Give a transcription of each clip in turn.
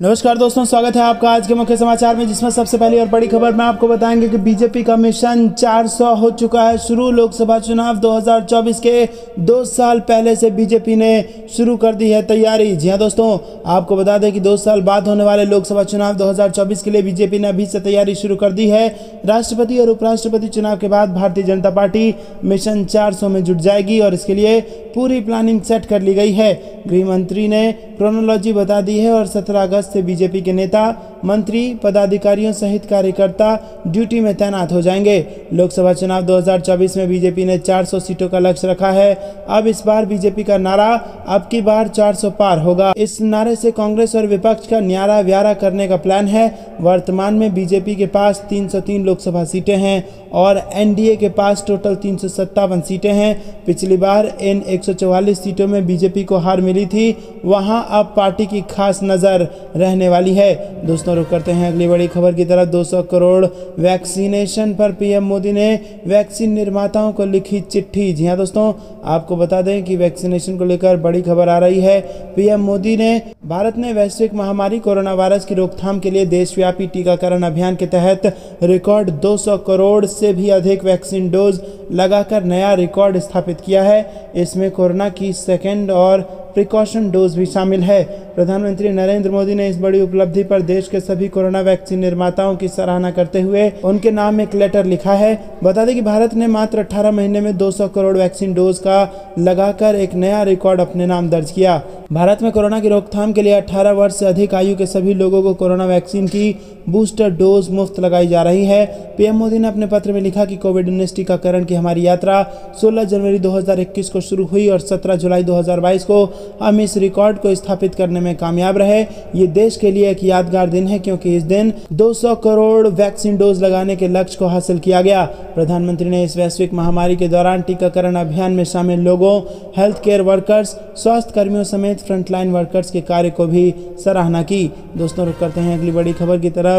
नमस्कार दोस्तों, स्वागत है आपका आज के मुख्य समाचार में, जिसमें सबसे पहली और बड़ी खबर में आपको बताएंगे कि बीजेपी का मिशन 400 हो चुका है शुरू। लोकसभा चुनाव 2024 के 2 साल पहले से बीजेपी ने शुरू कर दी है तैयारी। जी हां दोस्तों, आपको बता दें कि 2 साल बाद होने वाले लोकसभा चुनाव 2024 के लिए बीजेपी ने अभी से तैयारी शुरू कर दी है। राष्ट्रपति और उपराष्ट्रपति चुनाव के बाद भारतीय जनता पार्टी मिशन 400 में जुट जाएगी और इसके लिए पूरी प्लानिंग सेट कर ली गई है। गृह मंत्री ने क्रोनोलॉजी बता दी है और 17 अगस्त से बीजेपी के नेता, मंत्री, पदाधिकारियों सहित कार्यकर्ता ड्यूटी में तैनात हो जाएंगे। लोकसभा चुनाव 2024 में बीजेपी ने 400 सीटों का लक्ष्य रखा है। अब इस बार बीजेपी का नारा अब की बार 400 पार होगा। इस नारे से कांग्रेस और विपक्ष का न्यारा व्यारा करने का प्लान है। वर्तमान में बीजेपी के पास 303 लोकसभा सीटें हैं और एनडीए के पास टोटल 357 सीटें हैं। पिछली बार इन 144 सीटों में बीजेपी को हार मिली थी, वहां अब पार्टी की खास नजर रहने वाली है। दोस्तों, रुक करते हैं अगली बड़ी खबर की तरफ। 200 करोड़ वैक्सीनेशन पर पीएम मोदी ने वैक्सीन निर्माताओं को लिखी चिट्ठी। जी हां दोस्तों, आपको बता दें कि वैक्सीनेशन को लेकर बड़ी खबर आ रही है। पीएम मोदी ने भारत ने वैश्विक महामारी कोरोना वायरस की रोकथाम के लिए देशव्यापी टीकाकरण अभियान के तहत रिकॉर्ड 200 करोड़ से भी अधिक वैक्सीन डोज लगाकर नया रिकॉर्ड स्थापित किया है। इसमें कोरोना की सेकेंड और प्रिकॉशन डोज भी शामिल है। प्रधानमंत्री नरेंद्र मोदी ने इस बड़ी उपलब्धि पर देश के सभी कोरोना वैक्सीन निर्माताओं की सराहना करते हुए उनके नाम एक लेटर लिखा है। बता दें कि भारत ने मात्र 18 महीने में 200 करोड़ वैक्सीन डोज का लगाकर एक नया रिकॉर्ड अपने नाम दर्ज किया। भारत में कोरोना की रोकथाम के लिए 18 वर्ष से अधिक आयु के सभी लोगों को कोरोना वैक्सीन की बूस्टर डोज मुफ्त लगाई जा रही है। पीएम मोदी ने अपने पत्र में लिखा कि कोविड-19 टीकाकरण की हमारी यात्रा 16 जनवरी 2021 को शुरू हुई और 17 जुलाई 2022 को हम इस रिकॉर्ड को स्थापित करने में कामयाब रहे। ये देश के लिए एक यादगार दिन है क्योंकि इस दिन 200 करोड़ वैक्सीन डोज लगाने के लक्ष्य को हासिल किया गया। प्रधानमंत्री ने इस वैश्विक महामारी के दौरान टीकाकरण अभियान में शामिल लोगों, हेल्थ केयर वर्कर्स, स्वास्थ्य कर्मियों समेत फ्रंटलाइन वर्कर्स के कार्य को भी सराहना की। दोस्तों, रुक करते हैं अगली बड़ी खबर की तरफ।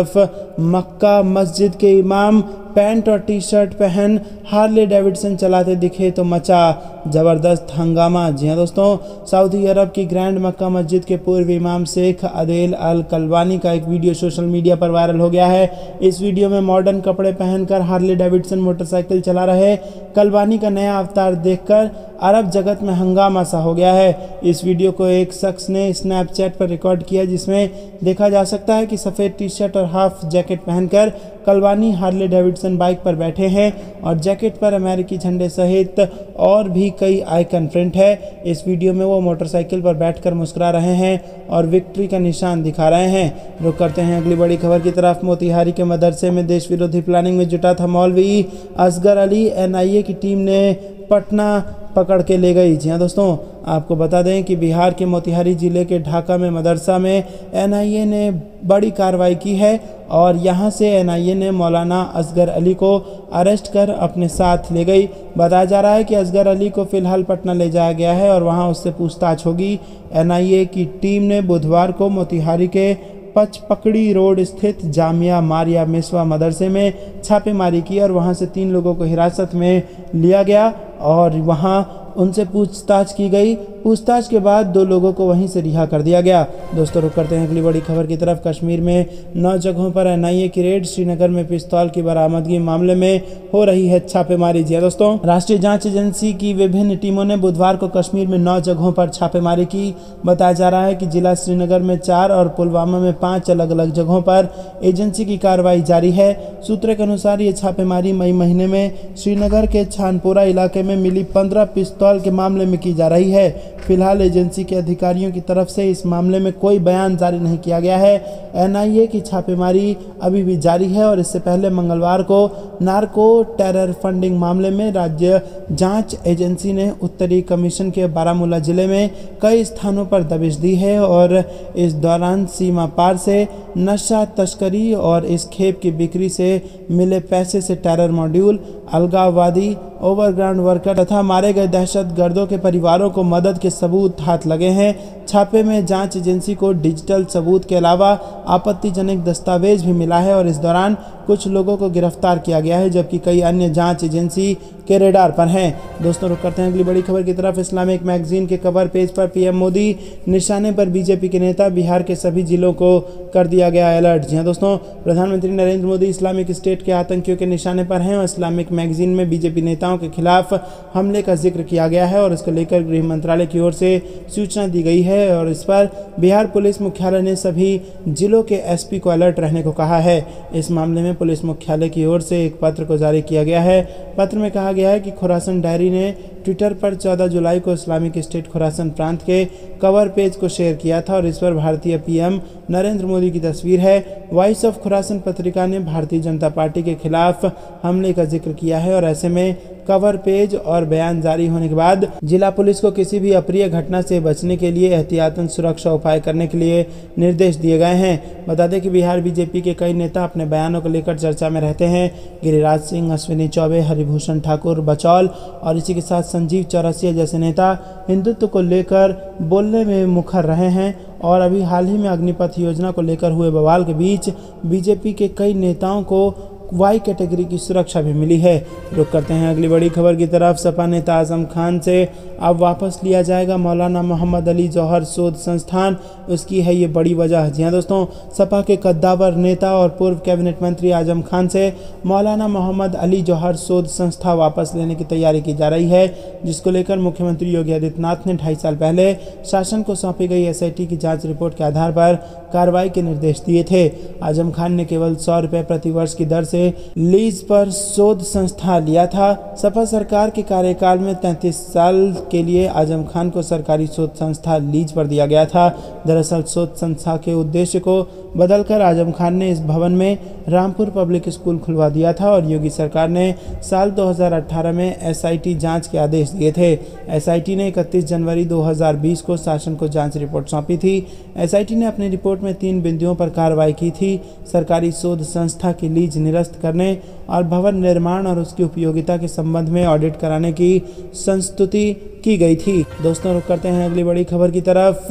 मक्का मस्जिद के इमाम पैंट और टी शर्ट पहन हार्ले डेविडसन चलाते दिखे तो मचा जबरदस्त हंगामा। जी हां दोस्तों, सऊदी अरब की ग्रैंड मक्का मस्जिद के पूर्व इमाम शेख अदेल अल कलवानी का एक वीडियो सोशल मीडिया पर वायरल हो गया है। इस वीडियो में मॉडर्न कपड़े पहनकर हार्ले डेविडसन मोटरसाइकिल चला रहे कलवानी का नया अवतार देखकर अरब जगत में हंगामा सा हो गया है। इस वीडियो को एक शख्स ने स्नैपचैट पर रिकॉर्ड किया, जिसमें देखा जा सकता है कि सफ़ेद टी शर्ट और हाफ जैकेट पहनकर कलवानी हार्ले डेविडसन बाइक पर बैठे हैं और जैकेट पर अमेरिकी झंडे सहित और भी कई आइकन प्रिंट है। इस वीडियो में वो मोटरसाइकिल पर बैठकर मुस्कुरा रहे हैं और विक्ट्री का निशान दिखा रहे हैं। रुक करते हैं अगली बड़ी खबर की तरफ। मोतिहारी के मदरसे में देश विरोधी प्लानिंग में जुटा था मौलवी असगर अली, एनआईए की टीम ने पटना पकड़ के ले गई। जी हां दोस्तों, आपको बता दें कि बिहार के मोतिहारी जिले के ढाका में मदरसा में एनआईए ने बड़ी कार्रवाई की है और यहां से एनआईए ने मौलाना असगर अली को अरेस्ट कर अपने साथ ले गई। बताया जा रहा है कि असगर अली को फिलहाल पटना ले जाया गया है और वहां उससे पूछताछ होगी। एनआईए की टीम ने बुधवार को मोतिहारी के पचपकड़ी रोड स्थित जामिया मारिया मिसवा मदरसे में छापेमारी की और वहां से 3 लोगों को हिरासत में लिया गया और वहां उनसे पूछताछ की गई। पूछताछ के बाद 2 लोगों को वहीं से रिहा कर दिया गया। दोस्तों, रुक करते हैं अगली बड़ी खबर की तरफ। कश्मीर में 9 जगहों पर एनआईए की रेड। श्रीनगर में पिस्तौल की बरामदगी मामले में हो रही है छापेमारी। जी दोस्तों, राष्ट्रीय जांच एजेंसी की विभिन्न टीमों ने बुधवार को कश्मीर में 9 जगहों पर छापेमारी की। बताया जा रहा है कि जिला श्रीनगर में 4 और पुलवामा में 5 अलग अलग जगहों पर एजेंसी की कार्रवाई जारी है। सूत्रों के अनुसार ये छापेमारी मई महीने में श्रीनगर के छानपोरा इलाके में मिली 15 पिस्तौल के मामले में की जा रही है। फिलहाल एजेंसी के अधिकारियों की तरफ से इस मामले में कोई बयान जारी नहीं किया गया है। एनआईए की छापेमारी अभी भी जारी है और इससे पहले मंगलवार को नार्को टेरर फंडिंग मामले में राज्य जांच एजेंसी ने उत्तरी कमीशन के बारामूला जिले में कई स्थानों पर दबिश दी है और इस दौरान सीमा पार से नशा तस्करी और इस खेप की बिक्री से मिले पैसे से टेरर मॉड्यूल, अलगाववादी ओवरग्राउंड वर्कर तथा मारे गए दहशतगर्दों के परिवारों को मदद के सबूत हाथ लगे हैं। छापे में जांच एजेंसी को डिजिटल सबूत के अलावा आपत्तिजनक दस्तावेज भी मिला है और इस दौरान कुछ लोगों को गिरफ्तार किया गया है, जबकि कई अन्य जांच एजेंसी के रेडार पर हैं। दोस्तों रुक करते हैं अगली बड़ी खबर की तरफ। इस्लामिक मैगजीन के कवर पेज पर पीएम मोदी निशाने पर बीजेपी के नेता, बिहार के सभी जिलों को कर दिया गया अलर्ट। जी हां दोस्तों, प्रधानमंत्री नरेंद्र मोदी इस्लामिक स्टेट के आतंकियों के निशाने पर हैं और इस्लामिक मैगजीन में बीजेपी नेताओं के खिलाफ हमले का जिक्र किया गया है और इसको लेकर गृह मंत्रालय की ओर से सूचना दी गई है और इस पर बिहार पुलिस मुख्यालय ने सभी जिलों के एसपी को अलर्ट रहने को कहा है। इस मामले में पुलिस मुख्यालय की ओर से एक पत्र को जारी किया गया है। पत्र में कहा गया है कि खुरासन डायरी ने ट्विटर पर 14 जुलाई को इस्लामिक स्टेट खुरासन प्रांत के कवर पेज को शेयर किया था और इस पर भारतीय पीएम नरेंद्र मोदी की तस्वीर है। वॉइस ऑफ खुरासन पत्रिका ने भारतीय जनता पार्टी के खिलाफ हमले का जिक्र किया है और ऐसे में कवर पेज और बयान जारी होने के बाद जिला पुलिस को किसी भी अप्रिय घटना से बचने के लिए एहतियातन सुरक्षा उपाय करने के लिए निर्देश दिए गए हैं। बता दें कि बिहार बीजेपी के कई नेता अपने बयानों को लेकर चर्चा में रहते हैं। गिरिराज सिंह, अश्विनी चौबे, हरिभूषण ठाकुर, बचौल और इसी के साथ संजीव चौरसिया जैसे नेता हिंदुत्व को लेकर बोलने में मुखर रहे हैं और अभी हाल ही में अग्निपथ योजना को लेकर हुए बवाल के बीच बीजेपी के कई नेताओं को वाई कैटेगरी की सुरक्षा भी मिली है। रुक करते हैं अगली बड़ी खबर की तरफ। सपा नेता आजम खान से अब वापस लिया जाएगा मौलाना मोहम्मद अली जौहर शोध संस्थान, उसकी है ये बड़ी वजह। जी हां दोस्तों, सपा के कद्दावर नेता और पूर्व कैबिनेट मंत्री आजम खान से मौलाना मोहम्मद अली जौहर शोध संस्था वापस लेने की तैयारी की जा रही है, जिसको लेकर मुख्यमंत्री योगी आदित्यनाथ ने 2.5 साल पहले शासन को सौंपी गई एसआईटी की जाँच रिपोर्ट के आधार पर कार्रवाई के निर्देश दिए थे। आजम खान ने केवल 100 रुपये प्रति वर्ष की दर से लीज पर शोध संस्था लिया था। सपा सरकार के कार्यकाल में 33 साल के लिए आजम खान को सरकारी शोध संस्था लीज पर दिया गया था। दरअसल शोध संस्था के उद्देश्य को बदलकर आजम खान ने इस भवन में रामपुर पब्लिक स्कूल खुलवा दिया था और योगी सरकार ने साल 2018 में एसआईटी जांच के आदेश दिए थे। एसआईटी ने 31 जनवरी 2020 को शासन को जांच रिपोर्ट सौंपी थी। एसआईटी ने अपनी रिपोर्ट में 3 बिंदुओं पर कार्रवाई की थी: सरकारी शोध संस्था की लीज निरस्त करने और भवन निर्माण और उसकी उपयोगिता के संबंध में ऑडिट कराने की संस्तुति की गई थी। दोस्तों रुक करते हैं अगली बड़ी खबर की तरफ।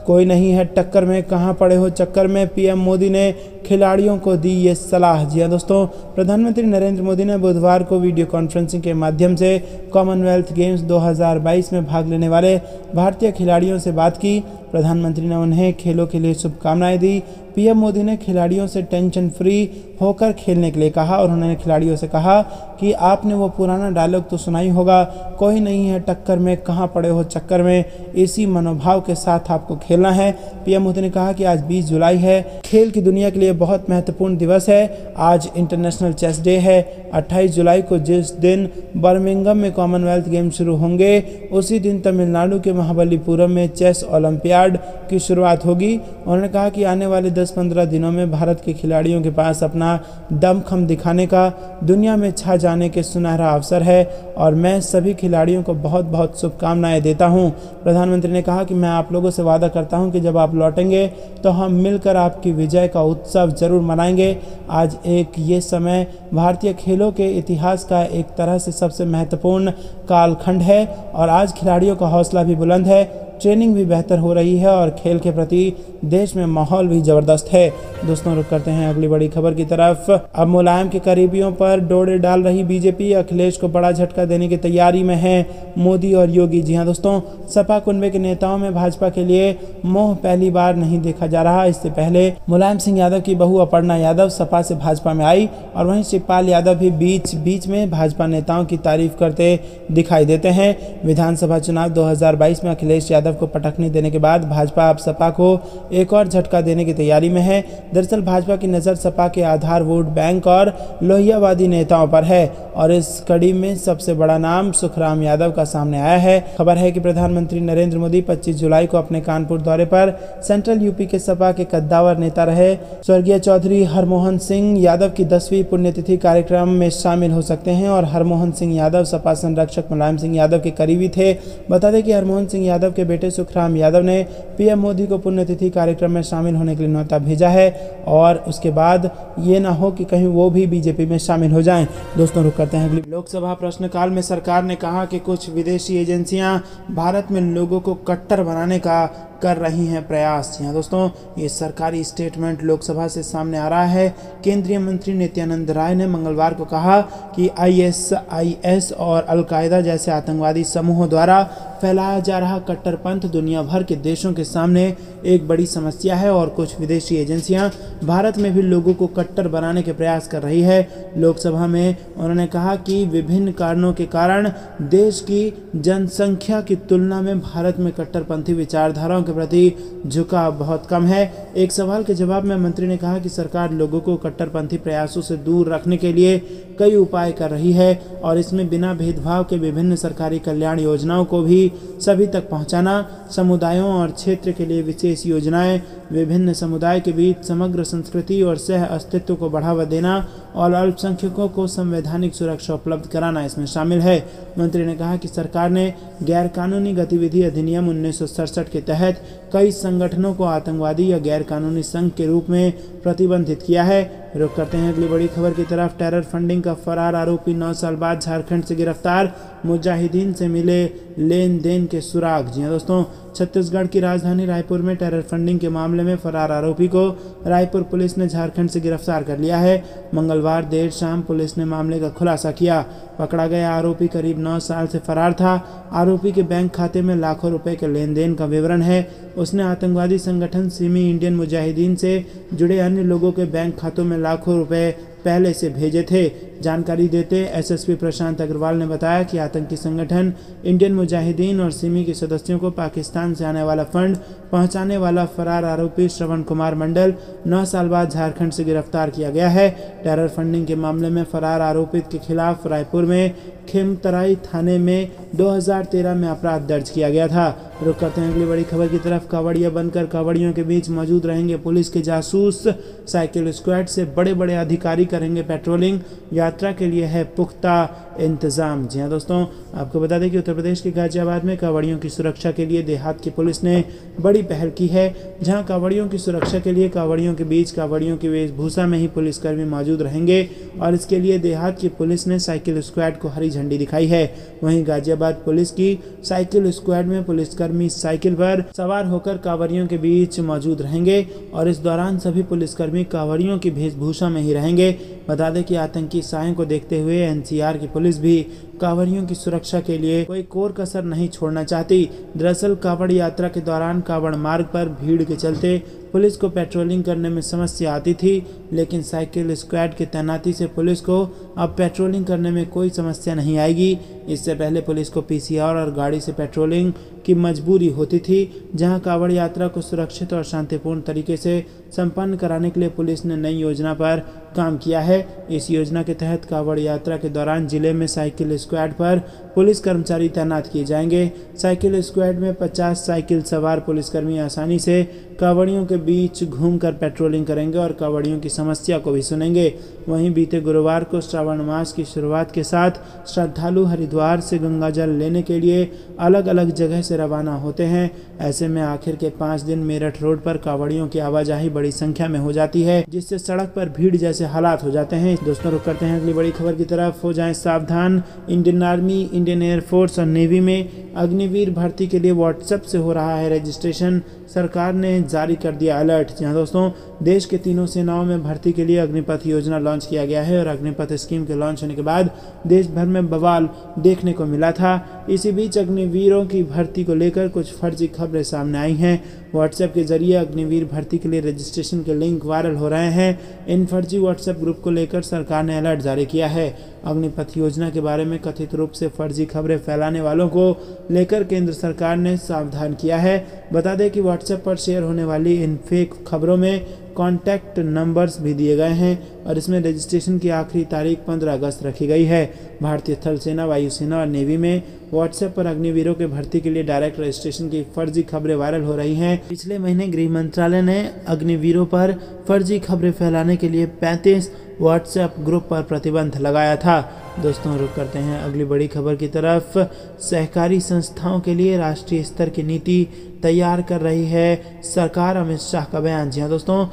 कोई नहीं है टक्कर में, कहां पड़े हो चक्कर में, पीएम मोदी ने खिलाड़ियों को दी ये सलाह। जी हां दोस्तों, प्रधानमंत्री नरेंद्र मोदी ने बुधवार को वीडियो कॉन्फ्रेंसिंग के माध्यम से कॉमनवेल्थ गेम्स 2022 में भाग लेने वाले भारतीय खिलाड़ियों से बात की। प्रधानमंत्री ने उन्हें खेलों के लिए शुभकामनाएं दी। पीएम मोदी ने खिलाड़ियों से टेंशन फ्री होकर खेलने के लिए कहा और उन्होंने खिलाड़ियों से कहा कि आपने वो पुराना डायलॉग तो सुना ही होगा, कोई नहीं है टक्कर में, कहां पड़े हो चक्कर में। इसी मनोभाव के साथ आपको खेलना है। पीएम मोदी ने कहा कि आज 20 जुलाई है, खेल की दुनिया के लिए बहुत महत्वपूर्ण दिवस है। आज इंटरनेशनल चेस डे है। 28 जुलाई को जिस दिन बर्मिंघम में कॉमनवेल्थ गेम शुरू होंगे, उसी दिन तमिलनाडु के महाबलीपुरम में चेस ओलंपियाड की शुरुआत होगी। उन्होंने कहा कि आने वाले 10-15 दिनों में भारत के खिलाड़ियों के पास अपना दमखम दिखाने का, दुनिया में छा जाने के सुनहरा अवसर है और मैं सभी खिलाड़ियों को बहुत बहुत शुभकामनाएं देता हूं। प्रधानमंत्री ने कहा कि मैं आप लोगों से वादा करता हूं कि जब आप लौटेंगे तो हम मिलकर आपकी विजय का उत्सव जरूर मनाएंगे। आज एक ये समय भारतीय खेलों के इतिहास का एक तरह से सबसे महत्वपूर्ण कालखंड है और आज खिलाड़ियों का हौसला भी बुलंद है, ट्रेनिंग भी बेहतर हो रही है और खेल के प्रति देश में माहौल भी जबरदस्त है। दोस्तों रुक करते हैं अगली बड़ी खबर की तरफ। अब मुलायम के करीबियों पर डोरे डाल रही बीजेपी अखिलेश को बड़ा झटका देने की तैयारी में है मोदी और योगी। जी हां दोस्तों, सपा कुनबे के नेताओं में भाजपा के लिए मोह पहली बार नहीं देखा जा रहा। इससे पहले मुलायम सिंह यादव की बहू अपर्णा यादव सपा से भाजपा में आई और वहीं शिवपाल यादव भी बीच बीच में भाजपा नेताओं की तारीफ करते दिखाई देते हैं। विधानसभा चुनाव 2022 में अखिलेश यादव को पटकनी देने के बाद भाजपा अब सपा को एक और झटका देने की तैयारी में है। दरअसल भाजपा की नज़र सपा के आधार वोट बैंक और लोहियावादी नेताओं पर है और इस कड़ी में सबसे बड़ा नाम सुखराम यादव का सामने आया है। खबर है कि प्रधानमंत्री नरेंद्र मोदी 25 जुलाई को अपने कानपुर दौरे पर सेंट्रल यूपी के सपा के कद्दावर नेता रहे स्वर्गीय चौधरी हरमोहन सिंह यादव की 10वीं पुण्यतिथि कार्यक्रम में शामिल हो सकते हैं और हरमोहन सिंह यादव सपा संरक्षक मुलायम सिंह यादव के करीबी थे। बता दें कि हरमोहन सिंह यादव के बेटे सुखराम यादव ने पीएम मोदी को पुण्यतिथि कार्यक्रम में शामिल होने के लिए न्योता भेजा है और उसके बाद ये ना हो कि कहीं वो भी बीजेपी में शामिल हो जाएं। दोस्तों रुक करते हैं अगली। लोकसभा प्रश्नकाल में सरकार ने कहा कि कुछ विदेशी एजेंसियां भारत में लोगों को कट्टर बनाने का कर रही हैं प्रयास। जी हाँ दोस्तों, ये सरकारी स्टेटमेंट लोकसभा से सामने आ रहा है। केंद्रीय मंत्री नित्यानंद राय ने मंगलवार को कहा कि ISIS और अलकायदा जैसे आतंकवादी समूहों द्वारा फैलाया जा रहा कट्टरपंथ दुनिया भर के देशों के सामने एक बड़ी समस्या है और कुछ विदेशी एजेंसियां भारत में भी लोगों को कट्टर बनाने के प्रयास कर रही है। लोकसभा में उन्होंने कहा कि विभिन्न कारणों के कारण देश की जनसंख्या की तुलना में भारत में कट्टरपंथी विचारधाराओं के प्रति झुकाव बहुत कम है। एक सवाल के जवाब में मंत्री ने कहा कि सरकार लोगों को कट्टरपंथी प्रयासों से दूर रखने के लिए कई उपाय कर रही है और इसमें बिना भेदभाव के विभिन्न सरकारी कल्याण योजनाओं को भी सभी तक पहुंचाना, समुदायों और क्षेत्र के लिए विशेष योजनाएं, विभिन्न समुदाय के बीच समग्र संस्कृति और सह अस्तित्व को बढ़ावा देना और अल्पसंख्यकों को संवैधानिक सुरक्षा उपलब्ध कराना इसमें शामिल है। मंत्री ने कहा कि सरकार ने गैरकानूनी गतिविधि अधिनियम 1967 के तहत कई संगठनों को आतंकवादी या गैरकानूनी संघ के रूप में प्रतिबंधित किया है। रुक करते हैं अगली बड़ी खबर की तरफ। टेरर फंडिंग का फरार आरोपी 9 साल बाद झारखंड से गिरफ्तार, मुजाहिदीन से मिले लेन देन के सुराग। जी हाँ दोस्तों, छत्तीसगढ़ की राजधानी रायपुर में टेरर फंडिंग के मामले में फरार आरोपी को रायपुर पुलिस ने झारखंड से गिरफ्तार कर लिया है। मंगलवार देर शाम पुलिस ने मामले का खुलासा किया। पकड़ा गया आरोपी करीब 9 साल से फरार था। आरोपी के बैंक खाते में लाखों रुपए के लेन देन का विवरण है। उसने आतंकवादी संगठन सिमी इंडियन मुजाहिदीन से जुड़े अन्य लोगों के बैंक खातों में लाखों रुपए पहले से भेजे थे। जानकारी देते एसएसपी प्रशांत अग्रवाल ने बताया कि आतंकी संगठन इंडियन मुजाहिदीन और सिमी के सदस्यों को पाकिस्तान से आने वाला फंड पहुंचाने वाला फरार आरोपी श्रवण कुमार मंडल 9 साल बाद झारखंड से गिरफ्तार किया गया है। टेरर फंडिंग के मामले में फरार आरोपित के खिलाफ रायपुर में खेमतराई थाने में 2013 में अपराध दर्ज किया गया था। रुक करते हैं अगली बड़ी खबर की तरफ। कांवड़िया बनकर कांवड़ियों के बीच मौजूद रहेंगे पुलिस के जासूस, साइकिल स्क्वाड से बड़े बड़े अधिकारी करेंगे पेट्रोलिंग, यात्रा के लिए है पुख्ता इंतजाम। जी हाँ दोस्तों, आपको बता दें कि उत्तर प्रदेश के गाजियाबाद में कांवड़ियों की सुरक्षा के लिए देहात की पुलिस ने बड़ी पहल की है। जहां कांवड़ियों की सुरक्षा के लिए कांवड़ियों के बीच कांवड़ियों की वेशभूषा में ही पुलिसकर्मी मौजूद रहेंगे और इसके लिए देहात की पुलिस ने साइकिल स्क्वाड को हरी झंडी दिखाई है। वहीं गाजियाबाद पुलिस की साइकिल स्क्वाड में पुलिसकर्मी साइकिल पर सवार होकर कांवड़ियों के बीच मौजूद रहेंगे और इस दौरान सभी पुलिसकर्मी कांवड़ियों की वेशभूषा में ही रहेंगे। बता दें कि आतंकी सायों को देखते हुए एनसीआर की पुलिस भी कांवड़ियों की सुरक्षा के लिए कोई कोर कसर नहीं छोड़ना चाहती। दरअसल कांवड़ यात्रा के दौरान कांवड़ मार्ग पर भीड़ के चलते पुलिस को पेट्रोलिंग करने में समस्या आती थी, लेकिन साइकिल स्क्वाड की तैनाती से पुलिस को अब पेट्रोलिंग करने में कोई समस्या नहीं आएगी। इससे पहले पुलिस को पीसीआर और गाड़ी से पेट्रोलिंग की मजबूरी होती थी। जहां कांवड़ यात्रा को सुरक्षित और शांतिपूर्ण तरीके से संपन्न कराने के लिए पुलिस ने नई योजना पर काम किया है। इस योजना के तहत कांवड़ यात्रा के दौरान जिले में साइकिल स्क्वाड पर पुलिस कर्मचारी तैनात किए जाएंगे। साइकिल स्क्वाड में 50 साइकिल सवार पुलिसकर्मी आसानी से कांवड़ियों के बीच घूमकर पेट्रोलिंग करेंगे और कांवड़ियों की समस्या को भी सुनेंगे। वहीं बीते गुरुवार को श्रावण मास की शुरुआत के साथ श्रद्धालु हरिद्वार से गंगा जल लेने के लिए अलग अलग जगह से रवाना होते हैं। ऐसे में आखिर के 5 दिन मेरठ रोड पर कांवड़ियों की आवाजाही बड़ी संख्या में हो जाती है, जिससे सड़क पर भीड़ जैसे हालात हो जाते हैं। दोस्तों रुक करते हैं अगली बड़ी खबर की तरफ। हो जाएं सावधान, इंडियन आर्मी, इंडियन एयरफोर्स और नेवी में अग्निवीर भर्ती के लिए व्हाट्सएप से हो रहा है रजिस्ट्रेशन। सरकार ने जारी कर दिया अलर्ट। जहां दोस्तों देश के तीनों सेनाओं में भर्ती के लिए अग्निपथ योजना लॉन्च किया गया है और अग्निपथ स्कीम के लॉन्च होने के बाद देश भर में बवाल देखने को मिला था। इसी बीच अग्निवीरों की भर्ती को लेकर कुछ फर्जी खबरें सामने आई हैं। व्हाट्सएप के जरिए अग्निवीर भर्ती के लिए रजिस्ट्रेशन के लिंक वायरल हो रहे हैं। इन फर्जी व्हाट्सएप ग्रुप को लेकर सरकार ने अलर्ट जारी किया है। अग्निपथ योजना के बारे में कथित रूप से फर्जी खबरें फैलाने वालों को लेकर केंद्र सरकार ने सावधान किया है। बता दें कि व्हाट्सएप पर शेयर होने वाली इन फेक खबरों में कॉन्टैक्ट नंबर्स भी दिए गए हैं और इसमें रजिस्ट्रेशन की आखिरी तारीख 15 अगस्त रखी गई है। भारतीय थल सेना, वायुसेना और नेवी में व्हाट्सएप पर अग्निवीरों के भर्ती के लिए डायरेक्ट रजिस्ट्रेशन की फर्जी खबरें वायरल हो रही हैं। पिछले महीने गृह मंत्रालय ने अग्निवीरों पर फर्जी खबरें फैलाने के लिए 35 व्हाट्सएप ग्रुप पर प्रतिबंध लगाया था। दोस्तों रुक करते हैं अगली बड़ी खबर की तरफ। सहकारी संस्थाओं के लिए राष्ट्रीय स्तर की नीति तैयार कर रही है सरकार, अमित शाह का बयान। जी हाँ दोस्तों,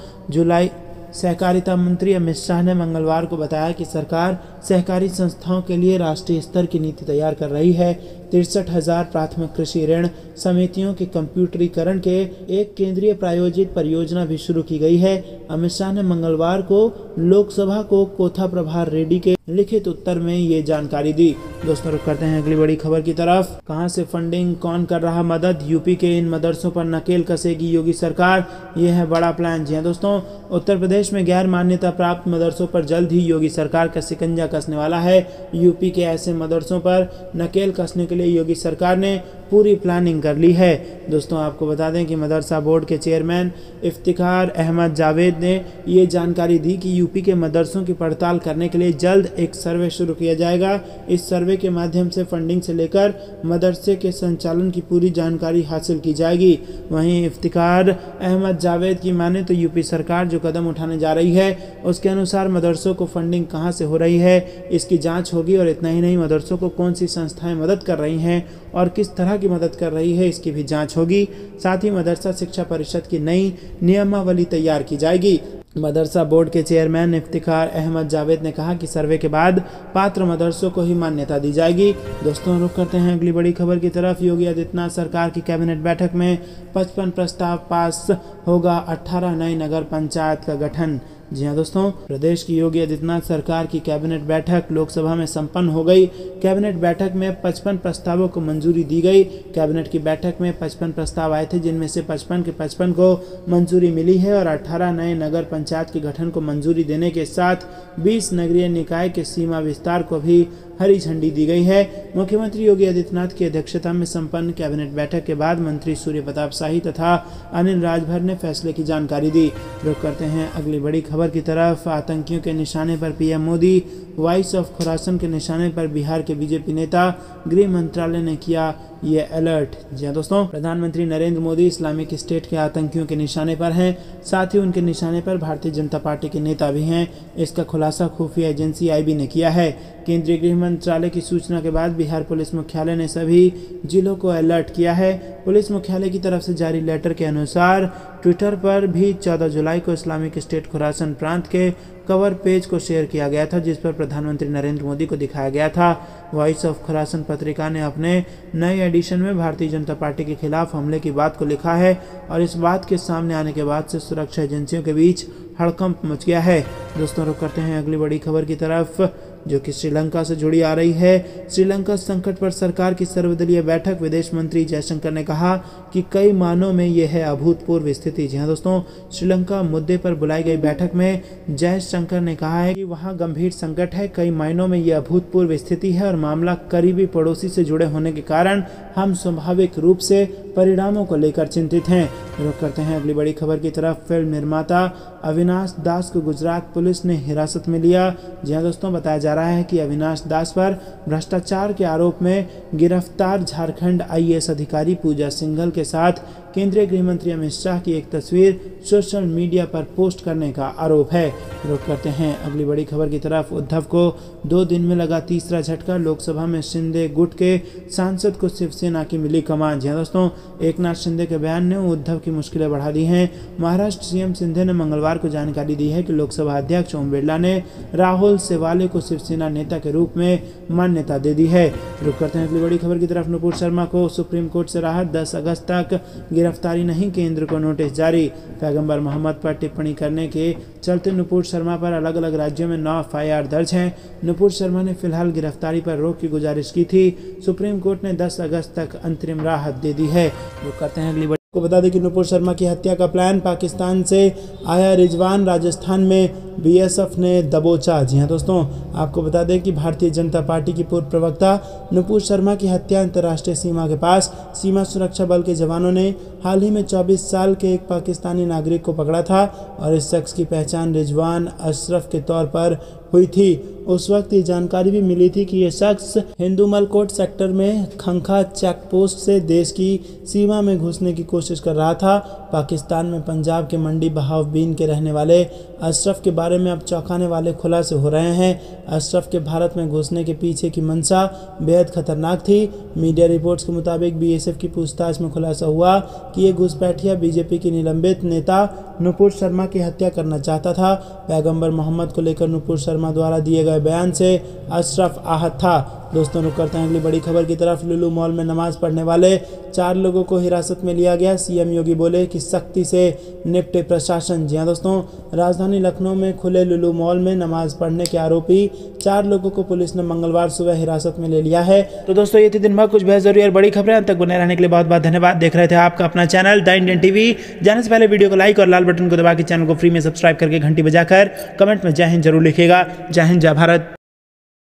सहकारिता मंत्री अमित शाह ने मंगलवार को बताया कि सरकार सहकारी संस्थाओं के लिए राष्ट्रीय स्तर की नीति तैयार कर रही है। 63,000 प्राथमिक कृषि ऋण समितियों के कंप्यूटरीकरण के एक केंद्रीय प्रायोजित परियोजना भी शुरू की गई है। अमित शाह ने मंगलवार को लोकसभा को कोथा प्रभार रेड्डी के लिखित उत्तर में ये जानकारी दी। दोस्तों रुक करते हैं अगली बड़ी खबर की तरफ। कहां से फंडिंग, कौन कर रहा मदद, यूपी के इन मदरसों पर नकेल कसेगी योगी सरकार, ये है बड़ा प्लान। जी हाँ दोस्तों, उत्तर प्रदेश में गैर मान्यता प्राप्त मदरसों पर जल्द ही योगी सरकार का शिकंजा कसने वाला है। यूपी के ऐसे मदरसों पर नकेल कसने के लिए योगी सरकार ने पूरी प्लानिंग कर ली है। दोस्तों आपको बता दें कि मदरसा बोर्ड के चेयरमैन इफ्तिखार अहमद जावेद ने ये जानकारी दी कि यूपी के मदरसों की पड़ताल करने के लिए जल्द एक सर्वे शुरू किया जाएगा। इस सर्वे के माध्यम से फंडिंग से लेकर मदरसे के संचालन की पूरी जानकारी हासिल की जाएगी। वहीं इफ्तिखार अहमद जावेद की माने तो यूपी सरकार जो कदम उठाने जा रही है उसके अनुसार मदरसों को फंडिंग कहां से हो रही है इसकी जांच होगी, और इतना ही नहीं, मदरसों को कौन सी संस्थाएं मदद कर रही हैं और किस तरह की मदद कर रही है इसकी भी जांच होगी। साथ ही मदरसा शिक्षा परिषद की नई नियमावली तैयार की जाएगी। मदरसा बोर्ड के चेयरमैन इफ्तिखार अहमद जावेद ने कहा कि सर्वे के बाद पात्र मदरसों को ही मान्यता दी जाएगी। दोस्तों रुक करते हैं अगली बड़ी खबर की तरफ। योगी आदित्यनाथ सरकार की कैबिनेट बैठक में 55 प्रस्ताव पास, होगा 18 नई नगर पंचायत का गठन। जी हाँ दोस्तों, प्रदेश की योगी आदित्यनाथ सरकार की कैबिनेट बैठक लोकसभा में संपन्न हो गई। कैबिनेट बैठक में 55 प्रस्तावों को मंजूरी दी गई। कैबिनेट की बैठक में 55 प्रस्ताव आए थे, जिनमें से 55 के 55 को मंजूरी मिली है और 18 नए नगर पंचायत के गठन को मंजूरी देने के साथ 20 नगरीय निकाय के सीमा विस्तार को भी हरी झंडी दी गई है। मुख्यमंत्री योगी आदित्यनाथ की अध्यक्षता में संपन्न कैबिनेट बैठक के बाद मंत्री सूर्य प्रताप शाही तथा अनिल राजभर ने फैसले की जानकारी दी। रुक करते हैं अगली बड़ी खबर की तरफ। आतंकियों के निशाने पर PM Modi, voice of Khurasan के निशाने पर बिहार के बीजेपी नेता, गृह मंत्रालय ने किया ये अलर्ट। जी हाँ दोस्तों, प्रधानमंत्री नरेंद्र मोदी इस्लामिक स्टेट के आतंकियों के निशाने पर हैं, साथ ही उनके निशाने पर भारतीय जनता पार्टी के नेता भी हैं। इसका खुलासा खुफिया एजेंसी आईबी ने किया है। केंद्रीय गृह मंत्रालय की सूचना के बाद बिहार पुलिस मुख्यालय ने सभी जिलों को अलर्ट किया है। पुलिस मुख्यालय की तरफ से जारी लेटर के अनुसार ट्विटर पर भी 14 जुलाई को इस्लामिक स्टेट खुरासन प्रांत के कवर पेज को शेयर किया गया था, जिस पर प्रधानमंत्री नरेंद्र मोदी को दिखाया गया था। वॉइस ऑफ खुरासन पत्रिका ने अपने नए एडिशन में भारतीय जनता पार्टी के खिलाफ हमले की बात को लिखा है और इस बात के सामने आने के बाद से सुरक्षा एजेंसियों के बीच हड़कंप मच गया है। दोस्तों रुक करते हैं अगली बड़ी खबर की तरफ, जो कि श्रीलंका से जुड़ी आ रही है। श्रीलंका संकट पर सरकार की सर्वदलीय बैठक, विदेश मंत्री जयशंकर ने कहा कि कई मानों में यह है अभूतपूर्व स्थिति। जी हाँ दोस्तों, श्रीलंका मुद्दे पर बुलाई गई बैठक में जयशंकर ने कहा है कि वहाँ गंभीर संकट है, कई मायनों में यह अभूतपूर्व स्थिति है और मामला करीबी पड़ोसी से जुड़े होने के कारण हम स्वाभाविक रूप से परिणामों को लेकर चिंतित हैं। रुक करते हैं अगली बड़ी खबर की तरफ। फिल्म निर्माता अविनाश दास को गुजरात पुलिस ने हिरासत में लिया। जी हाँ दोस्तों, बताया जा रहा है कि अविनाश दास पर भ्रष्टाचार के आरोप में गिरफ्तार झारखंड आईएएस अधिकारी पूजा सिंघल के साथ केंद्रीय गृह मंत्री अमित शाह की एक तस्वीर सोशल मीडिया पर पोस्ट करने का आरोप है। रुक करते हैं अगली बड़ी खबर की तरफ। उद्धव को 2 दिन में लगा तीसरा झटका, लोकसभा में शिंदे गुट के सांसद को शिवसेना की मिली कमान। जी हाँ दोस्तों, एकनाथ शिंदे के बयान ने उद्धव की मुश्किलें बढ़ा दी हैं। महाराष्ट्र सीएम शिंदे ने मंगलवार को जानकारी दी है कि लोकसभा अध्यक्ष ओम बिरला ने राहुल सेवाले को शिवसेना नेता के रूप में मान्यता दे दी है। रुक करते हैं अगली बड़ी खबर की तरफ। नुपुर शर्मा को सुप्रीम कोर्ट से राहत, 10 अगस्त तक गिरफ्तारी नहीं, केंद्र को नोटिस जारी। पैगंबर मोहम्मद पर टिप्पणी करने के चलते नुपुर शर्मा पर अलग अलग राज्यों में 9 एफआईआर दर्ज हैं। नुपुर शर्मा ने फिलहाल गिरफ्तारी पर रोक की गुजारिश की थी। सुप्रीम कोर्ट ने 10 अगस्त तक अंतरिम राहत दे दी है। रुक करते हैं अगली बड़ी को बता दें कि नुपुर शर्मा की हत्या का प्लान, पाकिस्तान से आया रिजवान, राजस्थान में बीएसएफ ने दबोचा। जी हाँ दोस्तों, आपको बता दें कि भारतीय जनता पार्टी की पूर्व प्रवक्ता नुपुर शर्मा की हत्या अंतर्राष्ट्रीय सीमा के पास सीमा सुरक्षा बल के जवानों ने हाल ही में 24 साल के एक पाकिस्तानी नागरिक को पकड़ा था और इस शख्स की पहचान रिजवान अशरफ के तौर पर हुई थी। उस वक्त ये जानकारी भी मिली थी कि ये शख्स हिंदुमलकोट सेक्टर में खंखा चेक पोस्ट से देश की सीमा में घुसने की कोशिश कर रहा था। पाकिस्तान में पंजाब के मंडी बहावबीन के रहने वाले अशरफ के बारे में अब चौंकाने वाले खुलासे हो रहे हैं। अशरफ के भारत में घुसने के पीछे की मंशा बेहद खतरनाक थी। मीडिया रिपोर्ट्स के मुताबिक बीएसएफ की पूछताछ में खुलासा हुआ कि ये घुसपैठिया बीजेपी के निलंबित नेता नुपुर शर्मा की हत्या करना चाहता था। पैगंबर मोहम्मद को लेकर नुपुर शर्मा द्वारा दिए गए बयान से अशरफ आहत था। दोस्तों, रुक करते हैं अगली बड़ी खबर की तरफ। लुलु मॉल में नमाज पढ़ने वाले 4 लोगों को हिरासत में लिया गया। सीएम योगी बोले कि सख्ती से निपटे प्रशासन। जी हां दोस्तों, राजधानी लखनऊ में खुले लुलु मॉल में नमाज पढ़ने के आरोपी 4 लोगों को पुलिस ने मंगलवार सुबह हिरासत में ले लिया है। तो दोस्तों, ये थी दिन भर कुछ बेहद जरूरी और बड़ी खबरें। अंत तक बने रहने के लिए बहुत बहुत धन्यवाद। देख रहे थे आपका अपना चैनल द इंडियन टीवी। जाने से पहले वीडियो को लाइक और लाल बटन को दबा के चैनल को फ्री में सब्सक्राइब करके घंटी बजाकर कमेंट में जय हिंद जरूर लिखिएगा। जय हिंद, जय भारत।